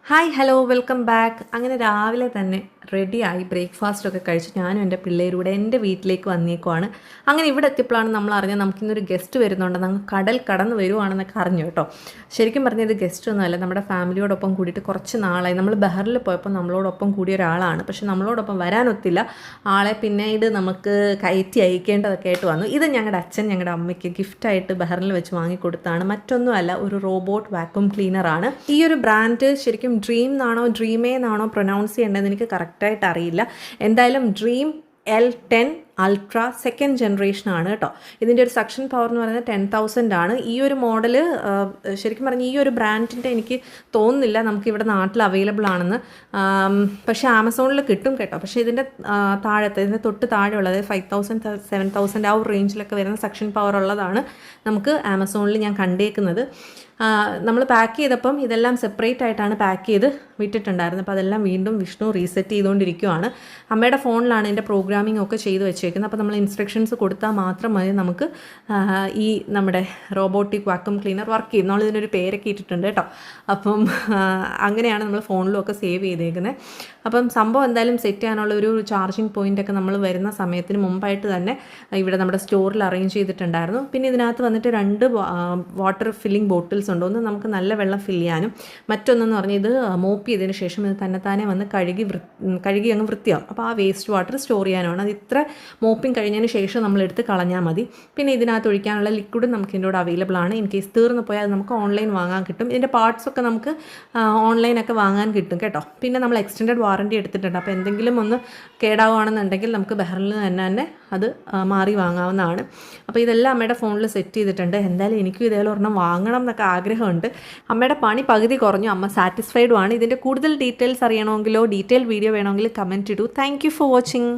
Hi hello welcome back. അങ്ങനെ രാവിലെ തന്നെ റെഡിയായി ബ്രേക്ക്ഫാസ്റ്റൊക്കെ കഴിച്ച് ഞാനും എൻ്റെ പിള്ളേരൂടെ എൻ്റെ വീട്ടിലേക്ക് വന്നേക്കുവാണ്. അങ്ങനെ ഇവിടെ എത്തിയപ്പോഴാണ് നമ്മൾ അറിഞ്ഞത് നമുക്കിന്നൊരു ഗസ്റ്റ് വരുന്നുണ്ട്, നമ്മൾ കടൽ കടന്ന് വരുവാണെന്നൊക്കെ അറിഞ്ഞു കേട്ടോ. ശരിക്കും പറഞ്ഞത് ഗസ്റ്റ് ഒന്നുമല്ല, നമ്മുടെ ഫാമിലിയോടൊപ്പം കൂടിയിട്ട് കുറച്ച് നാളായി. നമ്മൾ ബഹറിൽ പോയപ്പോൾ നമ്മളോടൊപ്പം കൂടിയ ഒരാളാണ്, പക്ഷെ നമ്മളോടൊപ്പം വരാനൊത്തില്ല. ആളെ പിന്നീട് നമുക്ക് കയറ്റി അയക്കേണ്ടതൊക്കെ ആയിട്ട് വന്നു. ഇത് ഞങ്ങളുടെ അച്ഛൻ ഞങ്ങളുടെ അമ്മയ്ക്ക് ഗിഫ്റ്റായിട്ട് ബഹറിൽ വെച്ച് വാങ്ങിക്കൊടുത്താണ്. മറ്റൊന്നുമല്ല, ഒരു റോബോട്ട് വാക്യൂം ക്ലീനറാണ്. ഈ ഒരു ബ്രാൻഡ് ശരിക്കും ഡ്രീം എന്നാണോ ഡ്രീമേ എന്നാണോ പ്രൊനൗൺസ് ചെയ്യേണ്ടത് എനിക്ക് കറക്റ്റായിട്ട് അറിയില്ല. എന്തായാലും ഡ്രീം L10 അൾട്ര സെക്കൻഡ് ജനറേഷനാണ് കേട്ടോ. ഇതിൻ്റെ ഒരു സക്ഷൻ പവർ എന്ന് പറയുന്നത് 10,000 ആണ്. ഈ ഒരു മോഡൽ ശരിക്കും പറഞ്ഞാൽ ഈ ഒരു ബ്രാൻഡിൻ്റെ എനിക്ക് തോന്നുന്നില്ല നമുക്കിവിടെ നാട്ടിൽ അവൈലബിൾ ആണെന്ന്. പക്ഷേ ആമസോണിൽ കിട്ടും കേട്ടോ. പക്ഷേ ഇതിൻ്റെ താഴത്തെ ഇതിൻ്റെ തൊട്ട് താഴെയുള്ളത്, അതായത് 5,000 7,000 ആ ഒരു റേഞ്ചിലൊക്കെ വരുന്ന സക്ഷൻ പവർ ഉള്ളതാണ് നമുക്ക് ആമസോണിൽ ഞാൻ കണ്ടേക്കുന്നത്. നമ്മൾ പാക്ക് ചെയ്തപ്പം ഇതെല്ലാം സെപ്പറേറ്റ് ആയിട്ടാണ് പാക്ക് ചെയ്ത് വിട്ടിട്ടുണ്ടായിരുന്നത്. അപ്പോൾ അതെല്ലാം വീണ്ടും വിഷ്ണു റീസെറ്റ് ചെയ്തുകൊണ്ടിരിക്കുകയാണ്. അമ്മയുടെ ഫോണിലാണ് ഇതിൻ്റെ പ്രോഗ്രാമിംഗ് ഒക്കെ ചെയ്ത് വെച്ചേക്കുന്നത്. അപ്പോൾ നമ്മൾ ഇൻസ്ട്രക്ഷൻസ് കൊടുത്താൽ മാത്രം മതി നമുക്ക് ഈ നമ്മുടെ റോബോട്ടിക് വാക്യൂം ക്ലീനർ വർക്ക് ചെയ്യും. നമ്മൾ ഇതിനൊരു പേരൊക്കെ ഇട്ടിട്ടുണ്ട് കേട്ടോ. അപ്പം അങ്ങനെയാണ് നമ്മൾ ഫോണിലും ഒക്കെ സേവ് ചെയ്തേക്കുന്നത്. അപ്പം സംഭവം എന്തായാലും സെറ്റ് ചെയ്യാനുള്ള ഒരു ചാർജിങ് പോയിൻ്റൊക്കെ നമ്മൾ വരുന്ന സമയത്തിന് മുമ്പായിട്ട് തന്നെ ഇവിടെ നമ്മുടെ സ്റ്റോറിൽ അറേഞ്ച് ചെയ്തിട്ടുണ്ടായിരുന്നു. പിന്നെ ഇതിനകത്ത് വന്നിട്ട് 2 വാട്ടർ ഫില്ലിംഗ് ബോട്ടിൽസ് ഉണ്ട്. ഒന്ന് നമുക്ക് നല്ല വെള്ളം ഫില്ല് ചെയ്യാനും, മറ്റൊന്നെന്ന് പറഞ്ഞാൽ ഇത് മോപ്പ് ചെയ്തതിന് ശേഷം ഇത് തന്നെത്താനെ വന്ന് കഴുകി അങ്ങ് വൃത്തിയാവും. അപ്പോൾ ആ വേസ്റ്റ് വാട്ടർ സ്റ്റോർ ചെയ്യാനാണ്. അത് ഇത്ര മോപ്പിംഗ് കഴിഞ്ഞതിന് ശേഷം നമ്മൾ എടുത്ത് കളഞ്ഞാൽ മതി. പിന്നെ ഇതിനകത്ത് ഒഴിക്കാനുള്ള ലിക്വിഡും നമുക്ക് ഇതിൻ്റെ കൂടെ അവൈലബിൾ ആണ്. ഇൻ കേസ് തീർന്നു പോയാൽ അത് നമുക്ക് ഓൺലൈൻ വാങ്ങാൻ കിട്ടും. ഇതിൻ്റെ പാർട്സൊക്കെ നമുക്ക് ഓൺലൈനൊക്കെ വാങ്ങാൻ കിട്ടും കേട്ടോ. പിന്നെ നമ്മൾ എക്സ്റ്റൻഡഡ് വാറണ്ടി എടുത്തിട്ടുണ്ട്. അപ്പോൾ എന്തെങ്കിലും ഒന്ന് കേടാവുകയാണെന്നുണ്ടെങ്കിൽ നമുക്ക് ബഹറിൽ തന്നെ അത് മാറി വാങ്ങാവുന്നതാണ്. അപ്പോൾ ഇതെല്ലാം അമ്മയുടെ ഫോണിൽ സെറ്റ് ചെയ്തിട്ടുണ്ട്. എന്തായാലും എനിക്കും ഇതേപോലെ ഒരെണ്ണം വാങ്ങണം എന്നൊക്കെ ആഗ്രഹമുണ്ട്. അമ്മയുടെ പണി പകുതി കുറഞ്ഞു, അമ്മ സാറ്റിസ്ഫൈഡും ആണ്. ഇതിൻ്റെ കൂടുതൽ ഡീറ്റെയിൽസ് അറിയണമെങ്കിലോ ഡീറ്റെയിൽ വീഡിയോ വേണമെങ്കിൽ കമൻറ്റ് ഇടൂ. Thank you for watching.